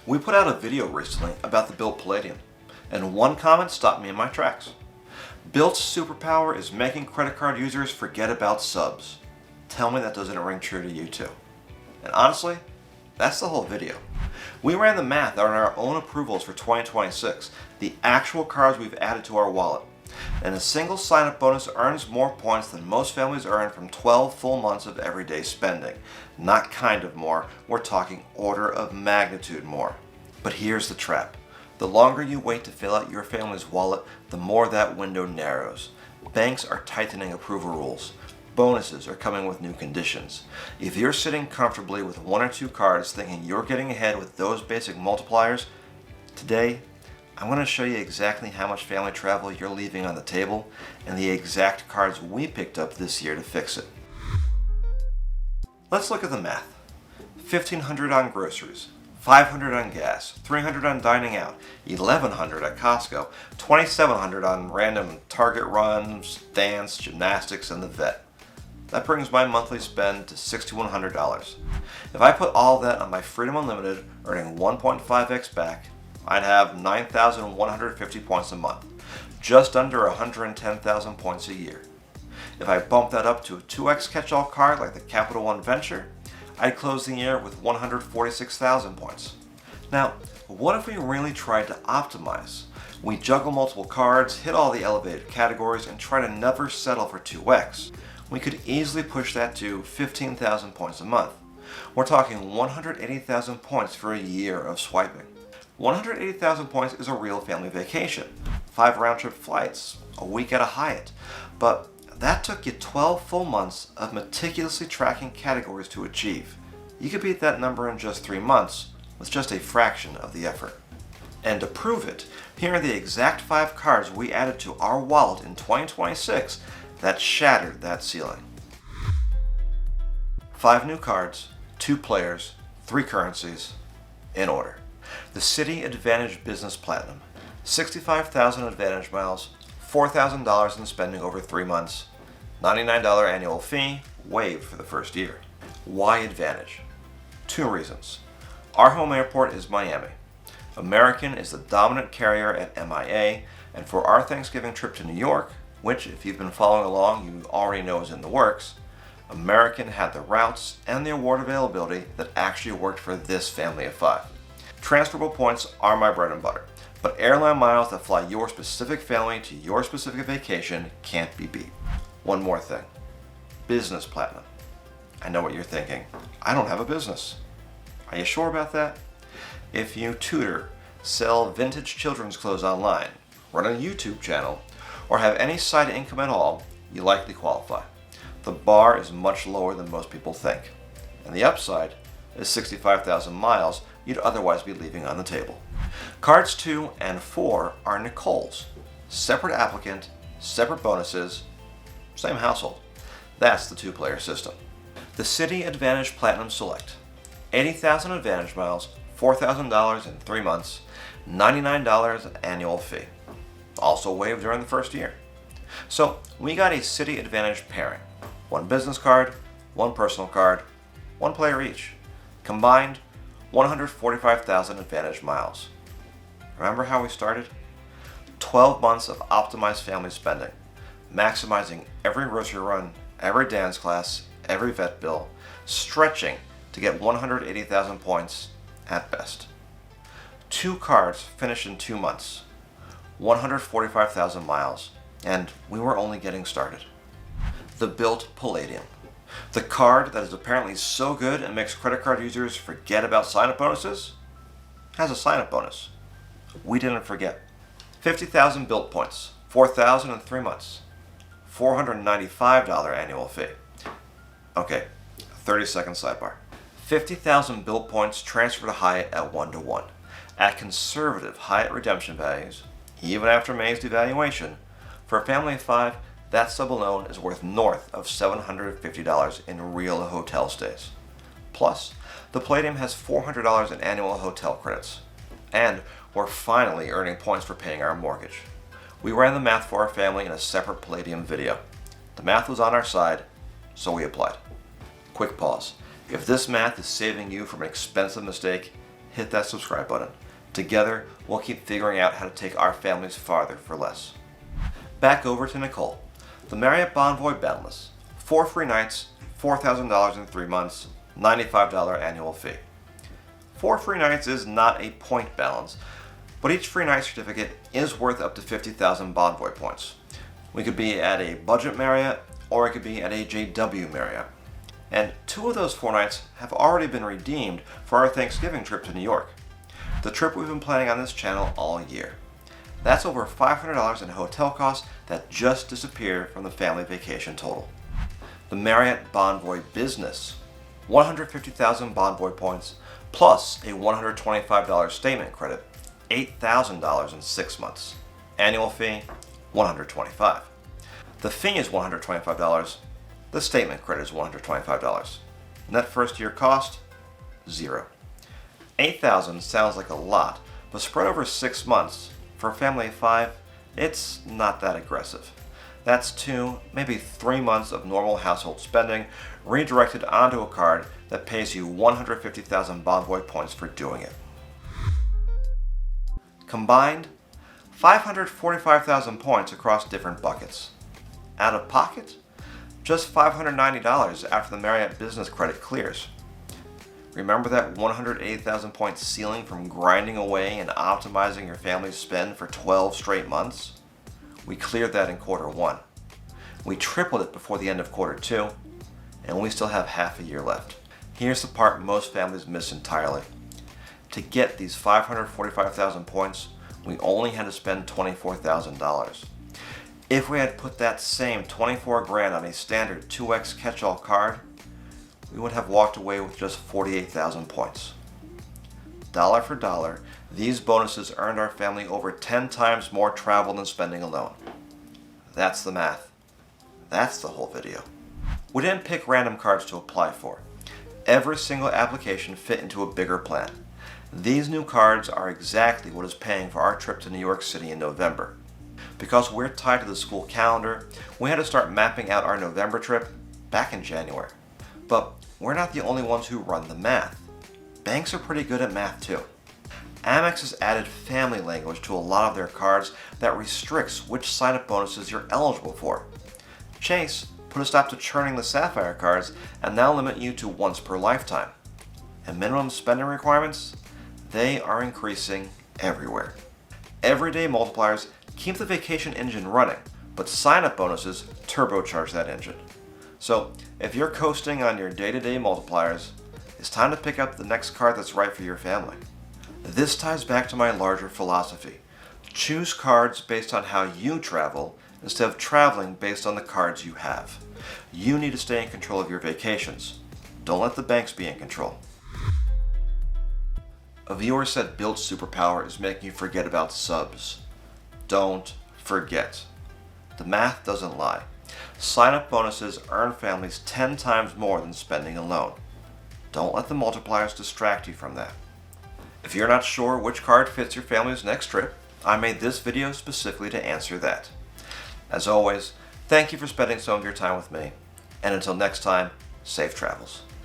We put out a video recently about the BILT Palladium, and one comment stopped me in my tracks. BILT's superpower is making credit card users forget about subs. Tell me that doesn't ring true to you too. And honestly, that's the whole video. We ran the math on our own approvals for 2026, the actual cards we've added to our wallet. And a single sign-up bonus earns more points than most families earn from 12 full months of everyday spending. Not kind of more, we're talking order of magnitude more. But here's the trap. The longer you wait to fill out your family's wallet, the more that window narrows. Banks are tightening approval rules. Bonuses are coming with new conditions. If you're sitting comfortably with one or two cards thinking you're getting ahead with those basic multipliers, today I'm going to show you exactly how much family travel you're leaving on the table and the exact cards we picked up this year to fix it. Let's look at the math. $1,500 on groceries, $500 on gas, $300 on dining out, $1,100 at Costco, $2,700 on random Target runs, dance, gymnastics, and the vet. That brings my monthly spend to $6,100. If I put all that on my Freedom Unlimited, earning 1.5x back, I'd have 9,150 points a month, just under 110,000 points a year. If I bump that up to a 2x catch-all card like the Capital One Venture, I'd close the year with 146,000 points. Now, what if we really tried to optimize? We juggle multiple cards, hit all the elevated categories, and try to never settle for 2x. We could easily push that to 15,000 points a month. We're talking 180,000 points for a year of swiping. 180,000 points is a real family vacation. 5 round-trip flights, a week at a Hyatt. But that took you 12 full months of meticulously tracking categories to achieve. You could beat that number in just 3 months with just a fraction of the effort. And to prove it, here are the exact 5 cards we added to our wallet in 2026 that shattered that ceiling. 5 new cards, 2 players, 3 currencies, in order. The Citi AAdvantage Business Platinum, 65,000 AAdvantage miles, $4,000 in spending over 3 months, $99 annual fee, waived for the first year. Why AAdvantage? 2 reasons. Our home airport is Miami. American is the dominant carrier at MIA, and for our Thanksgiving trip to New York, which if you've been following along you already know is in the works, American had the routes and the award availability that actually worked for this family of 5. Transferable points are my bread and butter, but airline miles that fly your specific family to your specific vacation can't be beat. One more thing. Business Platinum. I know what you're thinking. I don't have a business. Are you sure about that? If you tutor, sell vintage children's clothes online, run a YouTube channel, or have any side income at all, you likely qualify. The bar is much lower than most people think. And the upside is 65,000 miles you'd otherwise be leaving on the table. Cards 2 and 4 are Nicole's. Separate applicant, separate bonuses, same household. That's the 2-player system. The Citi AAdvantage Platinum Select. 80,000 AAdvantage miles, $4,000 in 3 months, $99 annual fee. Also waived during the first year. So we got a Citi AAdvantage pairing. 1 business card, 1 personal card, 1 player each. Combined, 145,000 AAdvantage miles. Remember how we started? 12 months of optimized family spending, maximizing every grocery run, every dance class, every vet bill, stretching to get 180,000 points at best. 2 cards finished in 2 months, 145,000 miles, and we were only getting started. The BILT Palladium. The card that is apparently so good and makes credit card users forget about sign-up bonuses has a sign-up bonus. We didn't forget. 50,000 BILT points, 4,000 in 3 months, $495 annual fee. Okay, 30-second sidebar. 50,000 BILT points transfer to Hyatt at 1-to-1. At conservative Hyatt redemption values, even after May's devaluation, for a family of 5, that sub alone is worth north of $750 in real hotel stays. Plus, the Palladium has $400 in annual hotel credits. And we're finally earning points for paying our mortgage. We ran the math for our family in a separate Palladium video. The math was on our side, so we applied. Quick pause. If this math is saving you from an expensive mistake, hit that subscribe button. Together, we'll keep figuring out how to take our families farther for less. Back over to Nicole. The Marriott Bonvoy Boundless. 4 free nights, $4,000 in 3 months, $95 annual fee. 4 free nights is not a point balance, but each free night certificate is worth up to 50,000 Bonvoy points. We could be at a budget Marriott, or it could be at a JW Marriott. And 2 of those 4 nights have already been redeemed for our Thanksgiving trip to New York. The trip we've been planning on this channel all year. That's over $500 in hotel costs that just disappeared from the family vacation total. The Marriott Bonvoy Business. 150,000 Bonvoy points plus a $125 statement credit, $8,000 in 6 months. Annual fee, $125. The fee is $125. The statement credit is $125. Net first year cost, $0. $8,000 sounds like a lot, but spread over 6 months, for a family of 5, it's not that aggressive. That's 2, maybe 3 months of normal household spending redirected onto a card that pays you 150,000 Bonvoy points for doing it. Combined, 545,000 points across different buckets. Out of pocket, just $590 after the Marriott Business credit clears. Remember that 180,000 point ceiling from grinding away and optimizing your family's spend for 12 straight months? We cleared that in Q1. We tripled it before the end of Q2, and we still have half a year left. Here's the part most families miss entirely. To get these 545,000 points, we only had to spend $24,000. If we had put that same 24 grand on a standard 2x catch-all card, we would have walked away with just 48,000 points. Dollar for dollar, these bonuses earned our family over 10 times more travel than spending alone. That's the math. That's the whole video. We didn't pick random cards to apply for. Every single application fit into a bigger plan. These new cards are exactly what is paying for our trip to New York City in November. Because we're tied to the school calendar, we had to start mapping out our November trip back in January. But we're not the only ones who run the math. Banks are pretty good at math too. Amex has added family language to a lot of their cards that restricts which sign-up bonuses you're eligible for. Chase put a stop to churning the Sapphire cards and now limit you to once per lifetime. And minimum spending requirements? They are increasing everywhere. Everyday multipliers keep the vacation engine running, but sign-up bonuses turbocharge that engine. So, if you're coasting on your day-to-day multipliers, it's time to pick up the next card that's right for your family. This ties back to my larger philosophy. Choose cards based on how you travel instead of traveling based on the cards you have. You need to stay in control of your vacations. Don't let the banks be in control. A viewer said BILT Superpower is making you forget about subs. Don't forget. The math doesn't lie. Sign-up bonuses earn families 10 times more than spending alone. Don't let the multipliers distract you from that. If you're not sure which card fits your family's next trip, I made this video specifically to answer that. As always, thank you for spending some of your time with me, and until next time, safe travels.